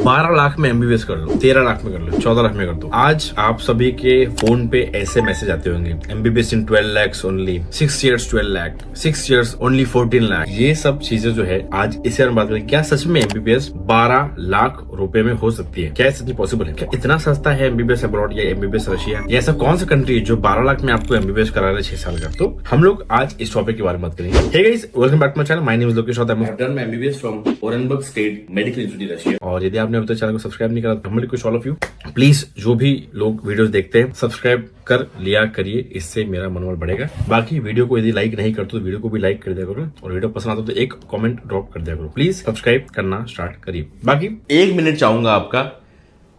12 लाख में एमबीबीएस कर लो, 13 लाख में कर लो, 14 लाख में कर दो। आज आप सभी के फोन पे ऐसे मैसेज आते होंगे, एमबीबीएस इन 12 lakhs only, 6 years 12 lakh, 6 years only 14 lakh. ये सब चीजें जो है आज इसे हम बात करें, क्या सच में एमबीबीएस 12 लाख रुपए में हो सकती है? क्या सच में पॉसिबल है? क्या इतना सस्ता है एमबीबीएस अब्रॉड या एमबीबीएस रशिया? या ऐसा कौन सा कंट्री है जो 12 लाख में आपको एमबीबीएस करा रहा है 6 साल का? तो हम लोग आज इस टॉपिक के बारे में बात करेंगे। Hey guys, welcome back to my channel. My name is Lokesh और I have done my MBBS from Orenburg State Medical Institute Russia. और यदि आपने अभी तक चैनल को सब्सक्राइब नहीं करा तो हम request all of you, please जो भी लोग वीडियोस देखते हैं सब्सक्राइब कर लिया करिए, इससे मेरा मनोबल बढ़ेगा। बाकी वीडियो को यदि लाइक नहीं करते तो वीडियो को भी लाइक कर दिया करो, और वीडियो पसंद आता तो एक कमेंट ड्रॉप कर दिया करो। प्लीज सब्सक्राइब करना स्टार्ट करिए। बाकी 1 मिनट चाहूंगा आपका,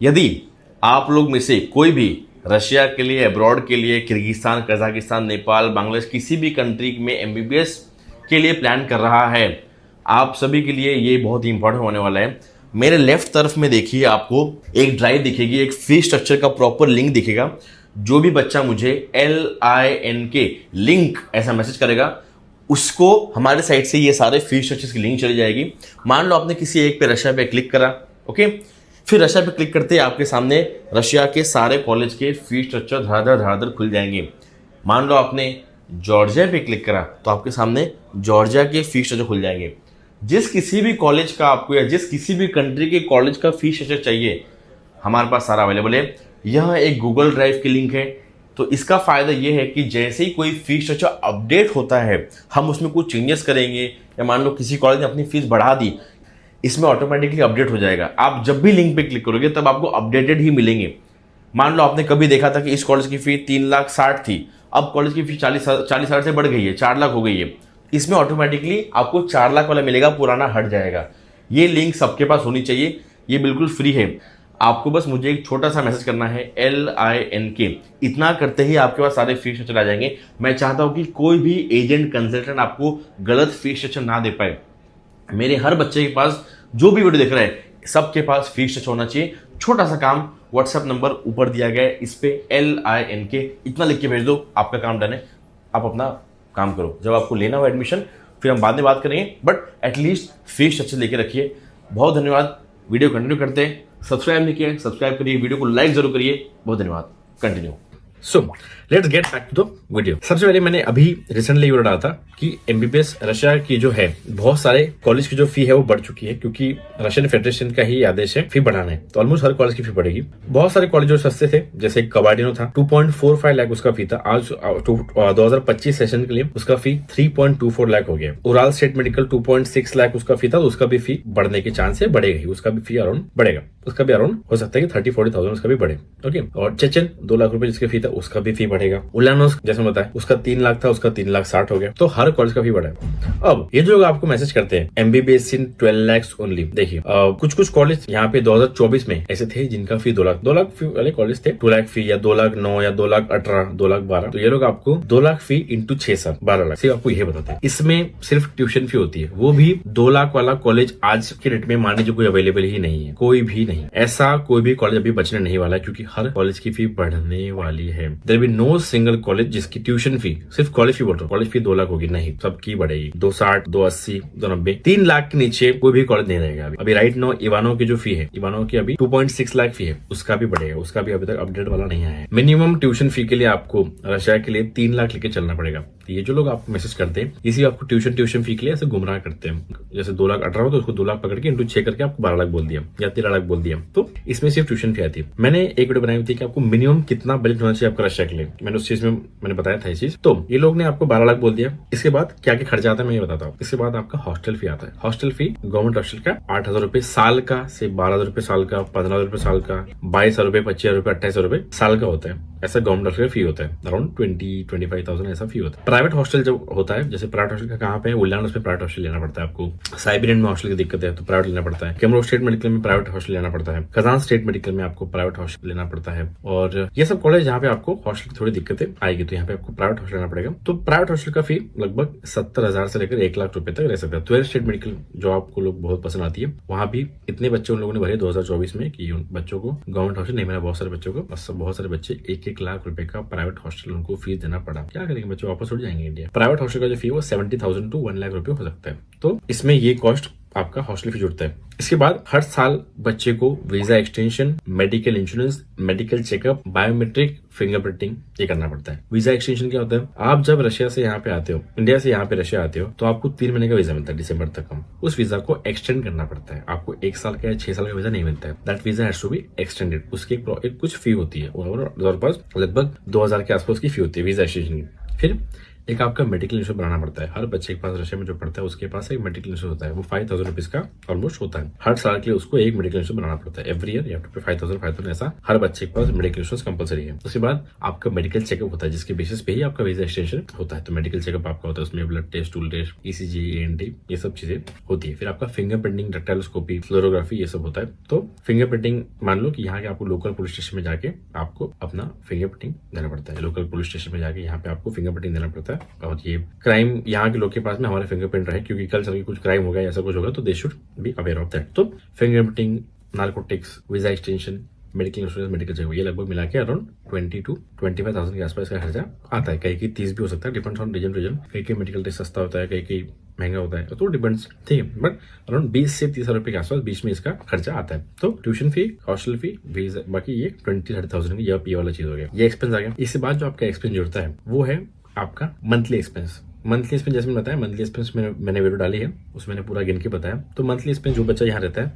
यदि आप लोग में से कोई भी रशिया के लिए, अब्रॉड के लिए, किर्गिस्तान, कजाकिस्तान, नेपाल, बांग्लादेश, किसी भी कंट्री में एमबीबीएस के लिए प्लान कर रहा है, आप सभी के लिए ये बहुत ही इंपॉर्टेंट होने वाला है। मेरे लेफ्ट तरफ में देखिए, आपको एक ड्राइव दिखेगी, एक फी स्ट्रक्चर का प्रॉपर लिंक दिखेगा। जो भी बच्चा मुझे LINK लिंक ऐसा मैसेज करेगा, उसको हमारे साइड से ये सारे फी स्ट्रक्चर्स की लिंक चली जाएगी। मान लो आपने किसी एक पे रशिया पे क्लिक करा, ओके, फिर रशिया पे क्लिक करते ही आपके सामने रशिया के सारे कॉलेज के फी स्ट्रक्चर धड़ाधड़ खुल जाएंगे। मान लो आपने जॉर्जिया पे क्लिक करा तो आपके सामने जॉर्जिया के फी स्ट्रक्चर खुल जाएंगे। जिस किसी भी कॉलेज का आपको या जिस किसी भी कंट्री के कॉलेज का फी स्ट्रक्चर चाहिए, हमारे पास सारा अवेलेबल है। यह एक गूगल ड्राइव की लिंक है। तो इसका फायदा यह है कि जैसे ही कोई फी स्ट्रक्चर अपडेट होता है, हम उसमें कुछ चेंजेस करेंगे, या मान लो किसी कॉलेज ने अपनी फीस बढ़ा दी, इसमें ऑटोमेटिकली अपडेट हो जाएगा। आप जब भी लिंक पे क्लिक करोगे तब आपको अपडेटेड ही मिलेंगे। मान लो आपने कभी देखा था कि इस कॉलेज की फी 3,60,000 थी, अब कॉलेज की फी 40,000 से बढ़ गई है, 4 लाख हो गई है। इसमें ऑटोमेटिकली आपको 4 लाख वाला मिलेगा, पुराना हट जाएगा। ये लिंक सबके पास होनी चाहिए, ये बिल्कुल फ्री है। आपको बस मुझे एक छोटा सा मैसेज करना है LINK, इतना करते ही आपके पास सारे फी स्ट्रक्चर आ जाएंगे। मैं चाहता हूं कि कोई भी एजेंट कंसल्टेंट आपको गलत फी स्ट्रक्चर ना दे पाए। मेरे हर बच्चे के पास, जो भी वीडियो देख रहा है, सबके पास फी स्ट्रक्चर होना चाहिए। छोटा सा काम, व्हाट्सएप नंबर ऊपर दिया गया है, इस पे LINK इतना लिख के भेज दो, आपका काम डन है। आप अपना काम करो। जब आपको लेना हो एडमिशन, फिर हम बाद में बात करेंगे, बट एटलीस्ट फी स्ट्रक्चर लेके रखिए। बहुत धन्यवाद। वीडियो कंटिन्यू करते हैं। सब्सक्राइब नहीं किया, सब्सक्राइब करिए, वीडियो को लाइक जरूर करिए। बहुत धन्यवाद। Continue. So let's get back to the video. सबसे पहले मैंने अभी रिसेंटली ये डाला था कि एमबीबीएस रशिया की जो है, बहुत सारे कॉलेज की जो फी है वो बढ़ चुकी है, क्योंकि रशियन फेडरेशन का ही आदेश है फी बढ़ाना है। तो ऑलमोस्ट हर कॉलेज की फी बढ़ेगी। बहुत सारे कॉलेज जो सस्ते थे, जैसे कबाडिनो था, 2.45 लाख उसका फी था, आज 2025 सेशन के लिए उसका फी 3.24 लाख हो गया। उराल स्टेट मेडिकल 2.6 लाख उसका फी था, तो उसका भी फी बढ़ने के चांस है, बढ़ेगा, उसका भी फी अराउंड बढ़ेगा। उसका भी अराउंड हो सकता है कि 30-40,000 उसका भी बढ़े, ओके। और चेचन 2 लाख रुपए जिसका फी था, उसका भी फी बढ़ेगा। उलानोस्क जैसे बताया, उसका 3 लाख था, उसका 3,60,000 हो गया। तो हर कॉलेज का फी बढ़ा है। अब ये जो आपको मैसेज करते हैं एमबीबीएस इन 12 lakhs ओनली, देखिए कुछ कॉलेज यहाँ पे 2024 में ऐसे थे जिनका फी 2 लाख फी वाले कॉलेज थे। 2 लाख फी या 2,09,000 या 2,18,000, 2,12,000। तो ये लोग आपको 2 लाख फी इंटू 6 साल 12 लाख सिर्फ आपको ये बताते हैं। इसमें सिर्फ ट्यूशन फी होती है, वो भी 2 लाख वाला कॉलेज आज के डेट में मान लीजिए कोई अवेलेबल ही नहीं है, कोई भी नहीं। ऐसा कोई भी कॉलेज अभी बचने नहीं वाला है, क्योंकि हर कॉलेज की फी बढ़ने वाली है। There will be no single college जिसकी ट्यूशन फी, सिर्फ कॉलेज फी बोल रहा हूँ, कॉलेज फी 2 लाख होगी, नहीं, सबकी बढ़ेगी। 260, 280, 290, 3 लाख के नीचे कोई भी कॉलेज नहीं रहेगा। अभी राइट नो इवानो की जो फी है, इवानो की अभी 2.6 लाख फी है, उसका भी बढ़ेगा, उसका भी अभी तक अपडेट वाला नहीं आया है। मिनिमम ट्यूशन फी के लिए आपको रशिया के लिए 3 लाख लेके चलना पड़ेगा। ये जो लोग आपको मैसेज करते हैं, इसी आपको ट्यूशन फी के लिए ऐसे गुमराह करते हैं। जैसे 2,18,000 हो तो उसको 2 लाख पकड़ के इंटू 6 करके आपको 12 लाख बोल दिया या 13 लाख बोल दिया। तो इसमें सिर्फ ट्यूशन फी आती है। मैंने एक वीडियो बनाई थी कि आपको मिनिमम कितना बजट होना चाहिए आपका रशिया के लिए, मैंने उस चीज में मैंने बताया था ये चीज। तो ये लोग ने आपको 12 लाख बोल दिया। इसके बाद क्या क्या खर्चा आता है मैं ये बताता हूँ। इसके बाद आपका हॉस्टल फी आता है। हॉस्टल फी गवर्नमेंट हॉस्टल का 8,000 रुपए साल का, से 12,000 रुपए साल का, 15,000 रुपए साल का, 22,000 रुपए, 25,000 रुपए, 28,000 रुपए साल का होता है। ऐसा गवर्नमेंट हॉस्टल का फी होता है, अराउंड 20-25,000 ऐसा फी होता है। प्राइवेट हॉस्टल जब होता है, जैसे प्राइवेट हॉस्टल का कहाँ पे है, उलानोस्क में प्राइवेट हॉस्टल लेना पड़ता है आपको। साइबेरियन में हॉस्टल की दिक्कत है तो प्राइवेट लेना पड़ता है। कैमरो स्टेट मेडिकल में प्राइवेट हॉस्टल लेना पड़ता है। कजान स्टेट मेडिकल में आपको प्राइवेट हॉस्टल लेना पड़ता है। और ये सब कॉलेज जहाँ पे आपको हॉस्टल की थोड़ी दिक्कतें आएगी, तो यहाँ पे आपको प्राइवेट हॉस्टल लेना पड़ेगा। तो प्राइवेट हॉस्टल का फी लगभग 70,000 से लेकर 1 लाख रुपए तक रह सकता है। 12 स्टेट मेडिकल जो आपको लोग बहुत पसंद आती है, वहां भी इतने बच्चे उन लोगों ने भरे 2024 में कि उन बच्चों को गवर्नमेंट हॉस्टल नहीं मिला। बहुत सारे बच्चों को, बहुत सारे बच्चे 1-1 लाख रुपए का प्राइवेट हॉस्टल उनको फीस देना पड़ा। क्या करेंगे बच्चे, वापस उड़ जाएंगे इंडिया। प्राइवेट हॉस्टल का जो फी वो 70,000 to 1 लाख रुपए हो सकता है। तो इसमें ये कॉस्ट आपका हॉस्टल फी जुड़ता है। इसके बाद हर साल बच्चे को visa extension, medical insurance, medical checkup, biometric, fingerprinting ये करना पड़ता है। वीजा एक्सटेंशन क्या होता है? आप जब रशिया से यहाँ पे आते हो, इंडिया से यहाँ पे रशिया आते हो, तो आपको 3 महीने का वीजा मिलता है दिसंबर तक का। उस वीजा को एक्सटेंड करना पड़ता है। आपको 1 साल का या 6 साल का वीजा नहीं मिलता है। That visa has to be extended. उसकी एक कुछ फी होती है और पास लगभग 2000 के आसपास की फी होती है वीजा एक्सटेंशन की। फिर एक आपका मेडिकल इंश्योरेंस बनाना पड़ता है। हर बच्चे के पास रशिया में जो पढ़ता है उसके पास एक मेडिकल इंश्योरेंस होता है। वो 5000 रुपीज का ऑलमोस्ट होता है। हर साल के लिए उसको एक मेडिकल इंश्योरेंस बनाना पड़ता है। एवरी ईयर 5000 ऐसा हर बच्चे के पास मेडिकल इंश्योरेंस कंपलसरी है। उसके बाद आपका मेडिकल चेकअप होता है जिसके बेसिस पे ही आपका वीजा एक्सटेंशन होता है। तो मेडिकल चेकअप आपका होता है, उसमें blood test, stool test, ECG, ANT ये सब चीजें होती है। फिर आपका फिंगरप्रिंटिंग, डेक्टाइलोस्कोपी, फ्लोरोग्राफी ये सब होता है। तो फिंगरप्रिंटिंग मान लो कि यहाँ के आपको लोकल पुलिस स्टेशन में जाके आपको अपना फिंगरप्रिंटिंग देना पड़ता है। लोकल पुलिस स्टेशन में जाके यहाँ पे आपको फिंगरप्रिंटिंग देना पड़ता है। और ये क्राइम यहाँ के लोग के पास में हमारे फिंगरप्रिंट रहे, क्योंकि कल चल के कुछ क्राइम हो गया, ऐसा कुछ होगा तो they should be aware of that. तो fingerprinting, narcotics, visa extension, medical insurance, medical checkup ये लगभग मिला के अराउंड 20 to 25,000 के आसपास का खर्चा आता है। कहीं की 30 भी हो सकता है, डिपेंड्स ऑन रीजन। कहीं मेडिकल टेस्ट सस्ता होता है, कहीं महंगा होता है, तो डिपेंड्स, ठीक है। बट अराउंड 20 से 30 रुपए के आसपास बीच में इसका खर्चा आता है। तो tuition fee, hostel fee, visa, बाकी ये 20-30,000 की ये वाला चीज हो गया, ये एक्सपेंस आ गया। इसके बाद जो आपका एक्सपेंस जुड़ता है वो है आपका मंथली एक्सपेंस। मंथली एक्सपेंस जैसे मैंने बताया, मंथली एक्सपेंस मैंने वीडियो डाली है, उसमें मैंने पूरा गिन के बताया। तो मंथली एक्सपेंस जो बच्चा यहाँ रहता है,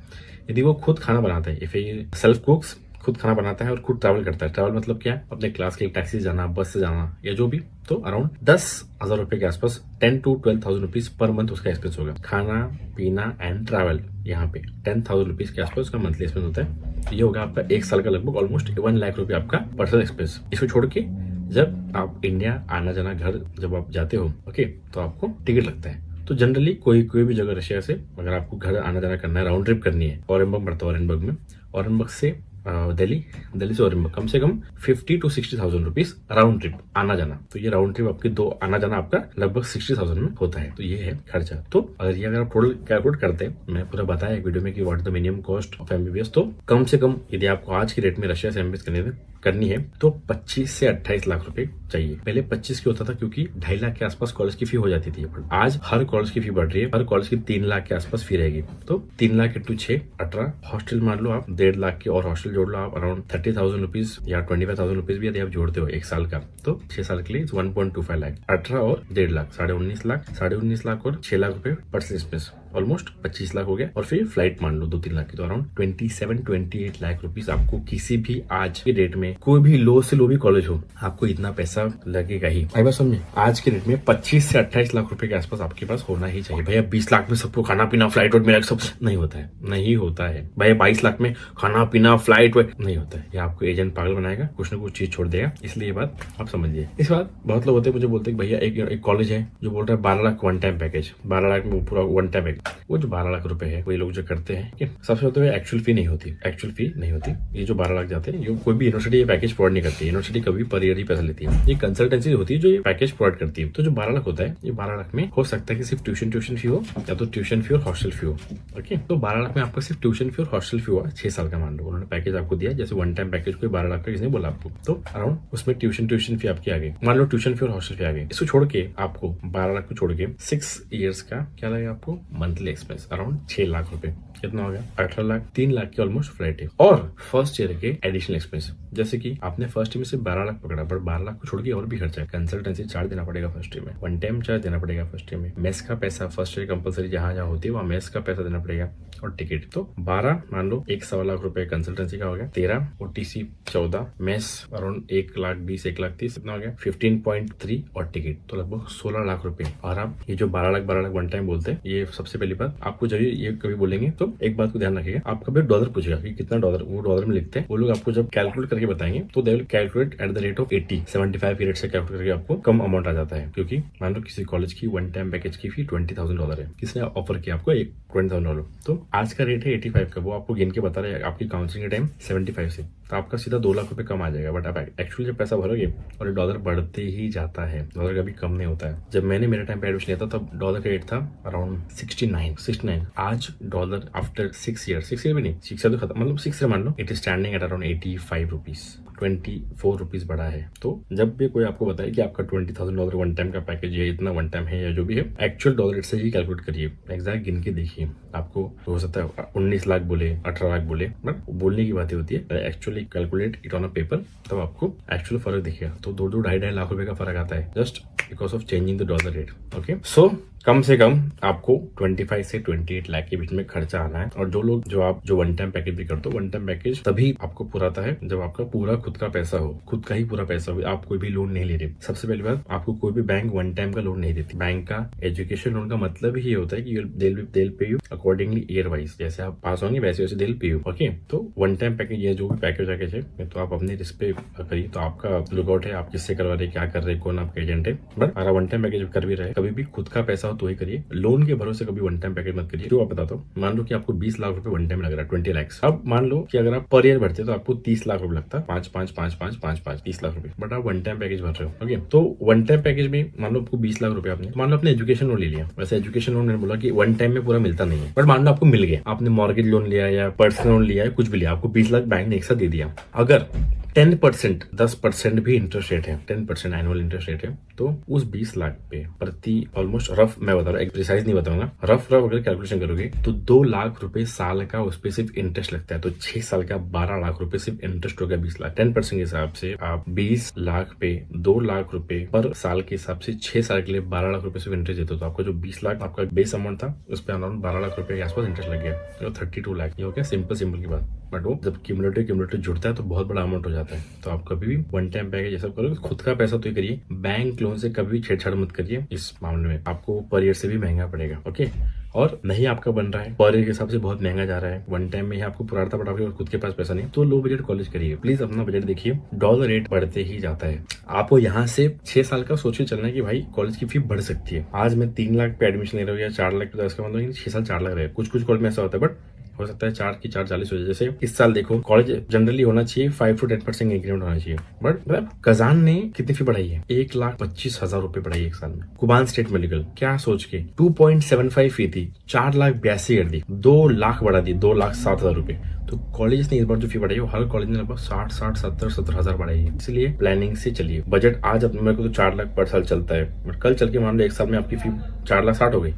यदि वो खुद खाना बनाता है, इफ ये सेल्फ कुक्स, खुद खाना बनाता है और खुद ट्रैवल करता है। ट्रैवल मतलब क्या? अपने क्लास के लिए टैक्सी से जाना, बस से जाना या जो भी, तो अराउंड 10,000 रुपए के आसपास 10 to 12,000 रुपीज पर मंथ उसका एक्सपेंस होगा। खाना पीना एंड ट्रैवल यहाँ पे 10,000 रुपीज के आसपास उसका मंथली एक्सपेंस होता है। ये होगा आपका 1 साल का लगभग ऑलमोस्ट 1 लाख रुपए आपका पर्सनल एक्सपेंस। इसको छोड़ के जब आप इंडिया आना जाना घर जब आप जाते हो, ओके, तो आपको टिकट लगता है। तो जनरली कोई भी जगह रशिया से अगर आपको घर आना जाना करना है, राउंड ट्रिप करनी है, ऑरेनबर्ग पड़ता है, ऑरेनबर्ग में, ऑरेनबर्ग से दिल्ली से ऑरेनबर्ग कम से कम 50 to 60,000 रुपीज राउंड ट्रिप आना जाना। तो ये राउंड ट्रिप आपके 2 आना जाना आपका लगभग 60,000 में होता है। तो ये है खर्चा। तो अगर आप टोटल कैलकुलेट करते हैं, मैंने पूरा बताया एक वीडियो में कि what is the minimum cost of MBBS। तो कम से कम यदि आपको आज की रेट में रशिया से MBBS करनी है तो 25 से 28 लाख रुपए चाहिए। पहले 25 की होता था क्योंकि 2.5 लाख के आसपास कॉलेज की फी हो जाती थी। आज हर कॉलेज की फी बढ़ रही है, हर कॉलेज की 3 लाख के आसपास फी रहेगी। तो 3 लाख × 6 18, हॉस्टल मान लो आप 1.5 लाख की, और हॉस्टल जोड़ लो आप अराउंड 30,000 रुपीज या 25,000 रुपीज भी यदि आप जोड़ते हो 1 साल का, तो 6 साल के लिए 1.25 लाख। 18 और 1.5 लाख 19.5 लाख, 19.5 लाख और 6 लाख रुपए पर्सनल एक्सपेंस, ऑलमोस्ट 25 लाख हो गया। और फिर फ्लाइट मान लो 2-3 लाख की, तो अराउंड 27-28 लाख रुपीज आपको किसी भी आज की डेट में, कोई भी लो से लो भी कॉलेज हो, आपको इतना पैसा लगेगा ही। आई बात समझे? आज के डेट में 25 से 28 लाख रुपए के आसपास आपके पास होना ही चाहिए। भैया 20 लाख में सबको खाना पीना फ्लाइट वेट मिला सब नहीं होता है, नहीं होता है। भैया 22 लाख में खाना पीना फ्लाइट वेट नहीं होता है। ये आपको एजेंट पागल बनाएगा, कुछ ना कुछ चीज छोड़ देगा। इसलिए ये बात आप समझिए। इस बात बहुत लोग होते हैं मुझे बोलते हैं भैया एक कॉलेज है जो बोल रहा है 12 lakh one time package, 12 lakh में पूरा वन टाइम पैकेज। वो जो 12 लाख रुपए है वही लोग जो करते हैं, सबसे होते हुए एक्चुअल फी नहीं होती, एक्चुअल फी नहीं होती। ये जो 12 लाख जाते हैं, ये कोई भी यूनिवर्सिटी ये पैकेज प्रोवाइड नहीं करती। यूनिवर्सिटी कभी पर ईयर ही पैसा लेती है। ये कंसल्टेंसी होती है जो ये पैकेज प्रोवाइड करती है। तो जो 12 लाख होता है, ये 12 लाख में हो सकता है कि सिर्फ ट्यूशन फी हो या तो ट्यूशन फी और हॉस्टल फी हो। ओके, तो 12 लाख में आपको सिर्फ ट्यूशन फी और हॉस्टल फी हुआ 6 साल का मान लो। उन्होंने पैकेज आपको दिया, जैसे वन टाइम पैकेज कोई 12 लाख का किसने बोला आपको, तो अराउंड उसमें ट्यूशन फी आपकी आ गई। मान लो ट्यूशन फी और हॉस्टल फी आ गई। इसको छोड़ के आपको 12 लाख को छोड़ के 6 इयर्स का क्या लगेगा आपको मंथली एक्सपेंस अराउंड 6 लाख रुपए। कितना हो गया? 18 लाख, 3 लाख की ऑलमोस्ट फ्लाइट है। और फर्स्ट ईयर के एडिशनल एक्सपेंस, जैसे कि आपने फर्स्ट ईयर में से 12 लाख पकड़ा, पर 12 लाख को छोड़ के और भी खर्चा है। कंसल्टेंसी चार्ज देना पड़ेगा फर्स्ट ईयर में, वन टाइम चार्ज देना पड़ेगा फर्स्ट ईयर में, मेस का पैसा फर्स्ट ईयर कंपलसरी जहां होती है वहां मेस का पैसा देना पड़ेगा, और टिकट। तो 12 मान लो 1.25 लाख रुपए कंसल्टेंसी का हो गया, 13 OTC, 14 मेस अराउंड 1,20,000 1,30,000 कितना हो गया 15.3 और टिकट, तो लगभग 16 लाख रुपए। और आप ये जो 12 लाख वन टाइम बोलते हैं, ये सबसे पहली बात आपको जब ये कभी बोलेंगे तो एक बात को ध्यान रखिएगा, आप कभी डॉलर पूछेगा कि कितना डॉलर, वो डॉलर में लिखते हैं। वो लोग आपको जब कैलकुलेट करके बताएंगे तो they will calculate at the rate of 80, 75 की रेट से कैलकुलेट करके आपको कम अमाउंट आ जाता है। क्योंकि मान लो किसी कॉलेज की वन टाइम पैकेज की फी $20,000 है, किसने ऑफर किया आपको $20,000, तो आज का रेट है 85 का, वो आपको गिन के बता रहे हैं आपकी काउंसलिंग के टाइम 75 से, तो आपका सीधा 2 लाख रुपए कम आ जाएगा। बट आप एक्चुअली जब पैसा भरोगे और डॉलर बढ़ते ही जाता है, डॉलर कभी कम नहीं होता है। जब मैंने मेरे टाइम पे एडमिशन लिया था तब डॉलर का रेट था अराउंड 69। आज डॉलर आफ्टर 6 ईयर भी नहीं, 6 ईयर तो खत्म, मतलब 6 ईयर मान लो, it is standing at around 85 rupees. 24 rupees बढ़ा है। तो जब भी कोई आपको बताए कि आपका $20,000 वन टाइम का पैकेज है, इतना वन टाइम है या जो भी है, एक्चुअल डॉलर रेट से ही कैलकुलेट करिए, एग्जैक्ट गिन के देखिए। आपको हो सकता है 19 लाख बोले, 18 लाख बोले, बट बोलने की बातें होती है, actually calculate it on a paper, तब आपको एक्चुअल फर्क दिखेगा। तो 2-2, 2.5 लाख रुपए का फर्क आता है just because of changing the dollar rate. Okay, so कम से कम आपको 25 से 28 लाख के बीच में खर्चा आना है। और जो वन टाइम पैकेज भी करते हो, वन टाइम पैकेज तभी आपको पूरा आता है जब आपका पूरा खुद का पैसा हो, खुद का ही पूरा पैसा हो, आप कोई भी लोन नहीं ले रहे। सबसे पहली बात, आपको कोई भी बैंक वन टाइम का लोन नहीं देती। बैंक का एजुकेशन लोन का मतलब ही ये होता है कि they'll pay you accordingly year wise, जैसे आप पास होंगे वैसे वैसे they'll pay you। ओके, तो वन टाइम पैकेज ये जो भी पैकेज है तो आप अपने रिस्क पे करिए। तो आपका लुकआउट है, आप किससे करवा रहे, क्या कर रहे, कौन आपका एजेंट है। बट अगर वन टाइम पैकेज कर भी रहे, कभी भी खुद का पैसा हो तो ही करिए। लोन के भरोसे कभी वन टाइम पैकेज मत करिए। जो आप बताता हूँ, मान लो कि आपको 20 लाख रुपए वन टाइम लग रहा है, 20 लाख। अब मान लो कि अगर आप पर ईयर भरते तो आपको 30 लाख रुपए लगता है, 5 30 लाख रुपए। बट आप वन टाइम पैकेज भर रहे हो। ओके, तो वन टाइम पैकेज में मान लो आपको 20 लाख रुपए, आपने मान लो अपने एजुकेशन लोन ले लिया। वैसे एजुकेशन लोन मैंने बोला कि वन टाइम में पूरा मिलता नहीं है, बट मान लो आपको मिल गया, आपने मॉर्गेज लोन लिया या पर्सनल लोन लिया है, कुछ भी लिया, आपको 20 लाख बैंक ने एक साथ दे दिया। अगर 10% भी इंटरेस्ट रेट है, 10% एनुअल इंटरेस्ट रेट है, तो उस 20 लाख पे प्रति ऑलमोस्ट रफ, मैं बता रहा हूँ, प्रिसाइज नहीं बताऊंगा, रफ अगर कैलकुलेशन करोगे तो 2 लाख रुपए साल का उस पे सिर्फ इंटरेस्ट लगता है। तो 6 साल का 12 लाख रुपए सिर्फ इंटरेस्ट हो गया 20 लाख। 10% के हिसाब से आप 20 लाख पे 2 लाख रुपए पर साल के हिसाब से 6 साल के लिए 12 लाख रुपए सिर्फ इंटरेस्ट देते हो। तो आपका जो 20 लाख आपका बेस अमाउंट था, उस पर अराउंड 12 लाख रुपए के आसपास इंटरेस्ट लग गया, तो 32 लाख। ये हो गया सिंपल की बात। बट वो जब क्यूमुलेटिव जुड़ता है तो बहुत बड़ा अमाउंट हो जाता है। तो आप कभी भी वन टाइम पैकेज ये सब करो, खुद का पैसा तो ही करिए, बैंक लोन से कभी छेड़छाड़ मत करिए। इस मामले में आपको पर ईयर से भी महंगा पड़ेगा। ओके, और नहीं आपका बन रहा है, पर ईयर के हिसाब से बहुत महंगा जा रहा है, वन टाइम में ही आपको पुराता पड़ा और खुद के पास पैसा नहीं, तो लो बजट कॉलेज करिए। प्लीज अपना बजट देखिए, डॉलर रेट बढ़ते ही जाता है। आपको यहाँ से 6 साल का सोचे चलना है कि भाई कॉलेज की फी बढ़ सकती है। आज मैं 3 लाख पे एडमिशन ले रहा हूँ या 4 लाख पे, इसका मतलब 6 साल 4 लाख रहे। कुछ कॉलेज में ऐसा होता है, बट हो सकता है 4 की 440 हो जाए। जैसे इस साल देखो, कॉलेज जनरली होना चाहिए 5 to 10% इंक्रीमेंट होना चाहिए, बट मतलब कजान ने कितनी फी बढ़ाई है, 1,25,000 रुपए बढ़ाई एक साल में। कुबान स्टेट मेडिकल क्या सोच के 2.75 फी थी, 4,82,000 कर दी, 2 लाख बढ़ा दी, 2,07,000 रुपए। तो कॉलेज ने इस बार जो फी बढ़ाई है, हर कॉलेज ने लगभग 60, 70 हजार बढ़ाई है। इसलिए प्लानिंग से चलिए। बजट आज अब मेरे को तो 4 लाख पर साल चलता है, बट कल चल के मान लो एक साल में आपकी फी 4,60,000 हो गई,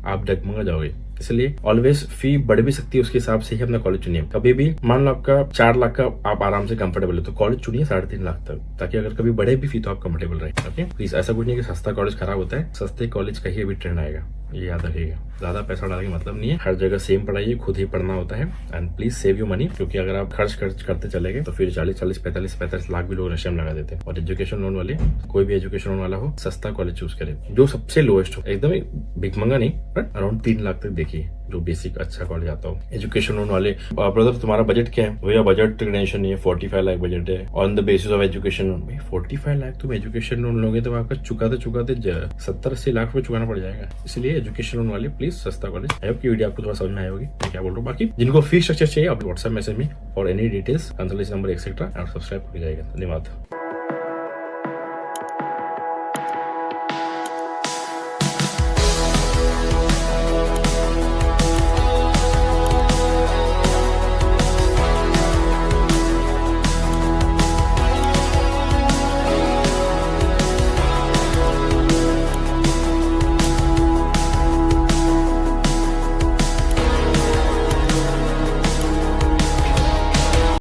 आप डगमगा जाओगे। इसलिए ऑलवेज फी बढ़ भी सकती है, उसके हिसाब से ही अपना कॉलेज चुनिए। कभी भी मान लो आपका 4 लाख का आप आराम से कंफर्टेबल है, तो कॉलेज चुनिए 3.5 लाख तक, ताकि अगर कभी बढ़े भी फी तो आप कंफर्टेबल रहे। ओके, प्लीज ऐसा कुछ नहीं कि सस्ता कॉलेज खराब होता है, सस्ते कॉलेज का ही अभी ट्रेंड आएगा, ये याद रखिएगा। ज्यादा पैसा डालने का मतलब नहीं है, हर जगह सेम पढ़ाई खुद ही पढ़ना होता है। And please save you money, क्योंकि अगर आप खर्च करते चले गए तो फिर 40, 45 लाख भी लोग नशे में लगा देते हैं। और एजुकेशन लोन वाले, कोई भी एजुकेशन लोन वाला हो, सस्ता कॉलेज चूज करे जो सबसे लोएस्ट हो, एकदम भिखमंगा नहीं, बट अराउंड 3 लाख तक देखिए, जो बेसिक अच्छा कॉलेज आता हो। एजुकेशन लोन वाले, ब्रदर तुम्हारा बजट क्या है? भैया बजट टेंशन नहीं है, 45 लाख बजट है on the basis of education loan. 45 lakh तुम एजुकेशन लोन लोगे तो आपका चुकाते 70-80 लाख रुपए चुकाना पड़ जाएगा। इसलिए एजुकेशन लोन वाले प्लीज सस्ता कॉलेज। आई होप की वीडियो आपको थोड़ा समझ में आई होगी मैं क्या बोल रहा हूँ। बाकी जिनको फीस स्ट्रक्चर चाहिए आप व्हाट्सएप मैसेज में और any details consultation number etcetera और सब्सक्राइब कर जाएगा। धन्यवाद।